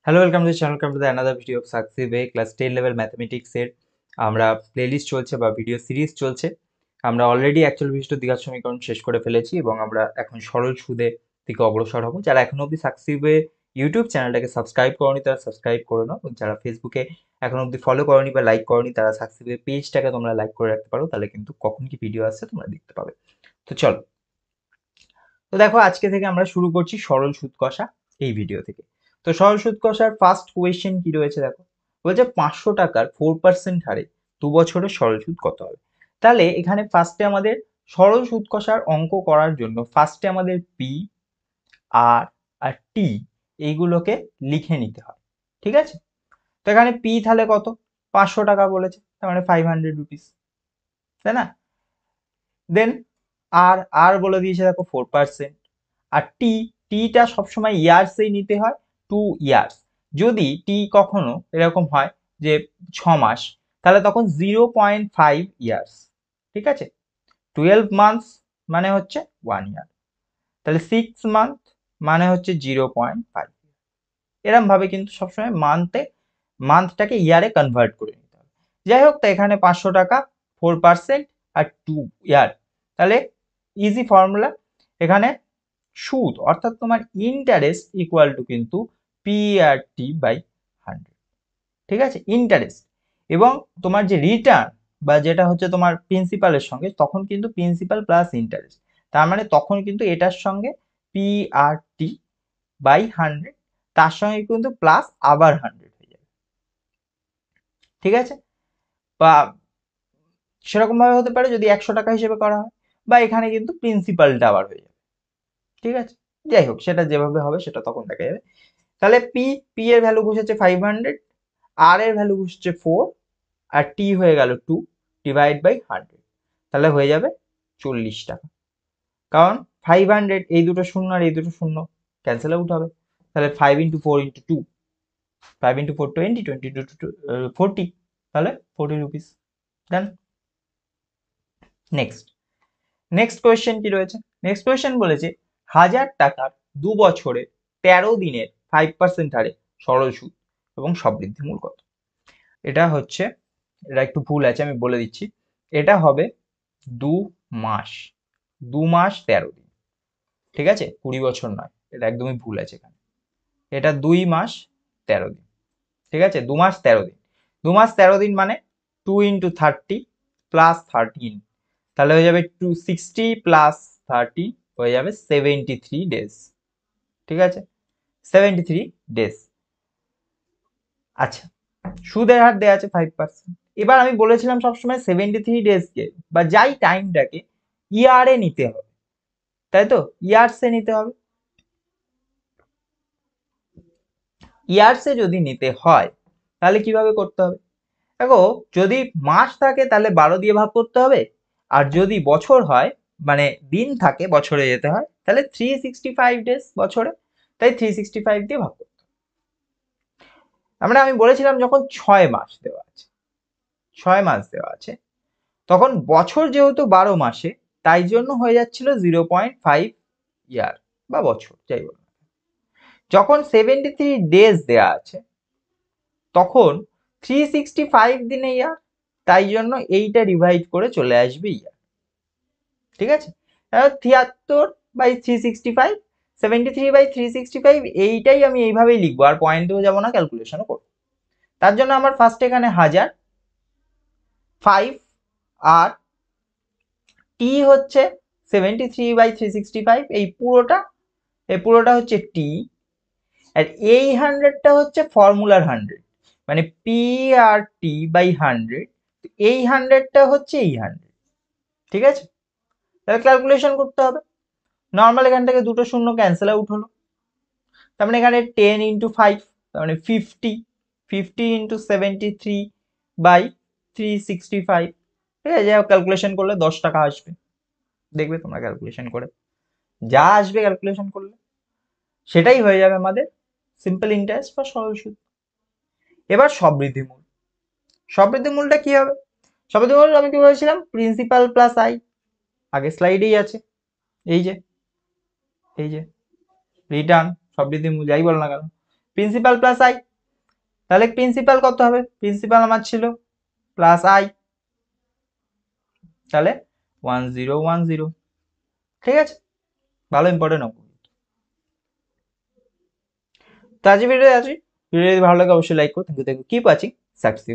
Hello, welcome to channel, welcome to the another video of successive way. Class 10 level ম্যাথমেটিক্সের আমরা playlist চলছে বা video series চলছে। আমরা অলরেডি অ্যাকচুয়াল বিশিষ্ট দ্বিঘাত সমীকরণ শেষ করে ফেলেছি এবং আমরা এখন সরল সুদে দিকে অগ্রসর হব। যারা এখনো অবধি সাকসিভ ওয়ে ইউটিউব চ্যানেলটাকে সাবস্ক্রাইব করনি তারা সাবস্ক্রাইব করে নাও, এবং যারা ফেসবুকে এখনো অবধি ফলো করনি বা লাইক করনি তারা সাকসিভ ওয়ে পেজটাকে তোমরা লাইক করে রাখতে পারো, তাহলে কিন্তু কখন কি ভিডিও আসছে তোমরা দেখতে পাবে। তো চলো, তো দেখো আজকে থেকে আমরা শুরু করছি সরল সুদ কষা এই ভিডিও থেকে। তো সরল সুদ কষার ফার্স্ট কোয়েশ্চেন কি রয়েছে দেখো, বলছে 500 টাকার 4% হারে 2 বছরের সরল সুদ কত হবে। তাহলে এখানে ফার্স্টে আমাদের সরল সুদ কষার অঙ্ক করার জন্য ফার্স্টে আমাদের পি আর আর টি এইগুলোকে লিখে নিতে হয়, ঠিক আছে। তো এখানে পি তাহলে কত, 500 টাকা বলেছে, তার মানে 500 রুপিস, তাই না। দেন আর আর বলে দিয়েছে দেখো 4%। আর টিটা সবসময় ইয়ার্সেই নিতে হয়, 2 ইয়ার্স। যদি টি কখনো এরকম হয় যে 6 মাস, তাহলে তখন 0.5 ইয়ার্স, ঠিক আছে। 12 মান্থস মানে হচ্ছে 1 ইয়ার, তাহলে 6 মান্থ মানে হচ্ছে 0.5। এরম ভাবে কিন্তু সবসময় মান্থটাকে ইয়ারে কনভার্ট করে নিতে হবে। যাই হোক, তো এখানে 500 টাকা 4% আর 2 ইয়ার, তাহলে ইজি ফর্মুলা। এখানে সুদ অর্থাৎ তোমার ইন্টারেস্ট ইকুয়াল টু কিন্তু পি আর টি বাই 100, ঠিক আছে, ইন্টারেস্ট। এবং তোমার যে রিটার্ন বা যেটা হচ্ছে তোমার প্রিন্সিপালের সঙ্গে, তখন কিন্তু প্রিন্সিপাল প্লাস ইন্টারেস্ট, তার মানে তখন কিন্তু এটার সঙ্গে পি আর টি বাই 100, তার সঙ্গে কিন্তু প্লাস আবার 100 হয়ে যাবে, ঠিক আছে। বা সেরকম ভাবে হতে পারে যদি 100 টাকা হিসেবে করা হয়, বা এখানে কিন্তু প্রিন্সিপালটা আবার হয়ে যাবে, ঠিক আছে। যাই হোক, সেটা যেভাবে হবে সেটা তখন দেখা যাবে। তাহলে পি এর ভ্যালু বসেছে 500, আর এর ভ্যালু বসেছে 4, আর টি হয়ে গেল 2 ডিভাইড বাই 100, তাহলে হয়ে যাবে 40 টাকা। কারণ 500, এই দুটো শূন্য আর এই দুটো শূন্য ক্যান্সেল আউট হবে, তাহলে 5 × 4 × 2, 5 × 4 20, 20 × 2 40, তাহলে 40 রুপিস। ডান। নেক্সট নেক্সট কোয়েশ্চেন কি রয়েছে, নেক্সট কোয়েশ্চেন বলেছে 1000 টাকার 2 বছরে 13 দিনের 5% হারে সরল সুদ এবং সবৃদ্ধিমূল কত। এটা হচ্ছে, এটা একটু ভুল আছে আমি বলে দিচ্ছি, এটা হবে 2 মাস, 2 মাস 13 দিন, ঠিক আছে, 20 বছর নয়, এটা একদমই ভুল আছে এখানে। এটা 2 মাস 13 দিন, ঠিক আছে, 2 মাস 13 দিন। 2 মাস 13 দিন মানে 2 × 30 প্লাস 13, তাহলে হয়ে যাবে 260 প্লাস 30, হয়ে যাবে 73 ডেজ, ঠিক আছে, 73 ডেজ। আচ্ছা, সুদের হার দেওয়া আছে 5%। এবার আমি বলেছিলাম সবসময় 73 ডেজকে বা যাই টাইমটাকে ইয়ারে নিতে হবে, তাই তো, ইয়ার্সে নিতে হবে। ইয়ার্সে যদি নিতে হয় তাহলে কিভাবে করতে হবে, দেখো যদি মাস থাকে তাহলে 12 দিয়ে ভাগ করতে হবে, আর যদি বছর হয় মানে দিন থাকে বছরে যেতে হয়, তাহলে 365 ডেজ বছরে, তাই 365 দিয়ে ভাগ করতে হবে। আমরা আমি বলেছিলাম যখন 6 মাস দেওয়া আছে, 6 মাস দেওয়া আছে, তখন বছর যেহেতু 12 মাসে, তাই জন্য হয়ে যাচ্ছিল 0.5 ইয়ার বা বছর যাই বলো। যখন 73 ডেজ দেওয়া আছে তখন 365 দিনে ইয়ার, তাই জন্য এইটা ডিভাইড করে চলে আসবে ইয়ার, ঠিক আছে। 73/365, 73/365, এইটাই আমি এইভাবেই লিখবো, আর পয়েন্টেও যাবো না, ক্যালকুলেশনও করবো। তার জন্য আমার ফার্স্ট এখানে 1000, 5, আর টি হচ্ছে 73/365, এই পুরোটা হচ্ছে টি, আর এই 100টা হচ্ছে ফর্মুলার 100, মানে পি আর টি বাই 100, এই 100টা হচ্ছে এই 100, ঠিক আছে। তাহলে ক্যালকুলেশন করতে হবে। নর্মাল এখান থেকে দুটো শূন্য ক্যান্সেল আউট হলো, তার মানে এখানে 10 × 5, তার মানে 50, 50 × 73/365, ঠিক আছে। যাই হোক, ক্যালকুলেশন করলে 10 টাকা আসবে, দেখবে তোমরা ক্যালকুলেশন করে যা আসবে ক্যালকুলেশন করলে সেটাই হয়ে যাবে আমাদের সিম্পল ইন্টারেস্ট বা সরল সুদ। এবার সবৃদ্ধিমূল, সবৃদ্ধিমূলটা কি হবে, সবৃদ্ধিমূল আমি কি বলেছিলাম, প্রিন্সিপাল প্লাস আই, আগে স্লাইডেই আছে, এই যে রিটার্ন সবৃদ্ধিমূল যাই বল না কেন, প্রিন্সিপাল প্লাস আই, তাহলে প্রিন্সিপাল কত হবে? প্রিন্সিপাল আমার ছিল প্লাস আই, তাহলে 1010। ঠিক আছে, ভালো ইম্পর্টেন্ট অঙ্ক। তো আজকে ভিডিও যদি ভালো লাগে অবশ্যই লাইক করো। Thank you, keep watching success.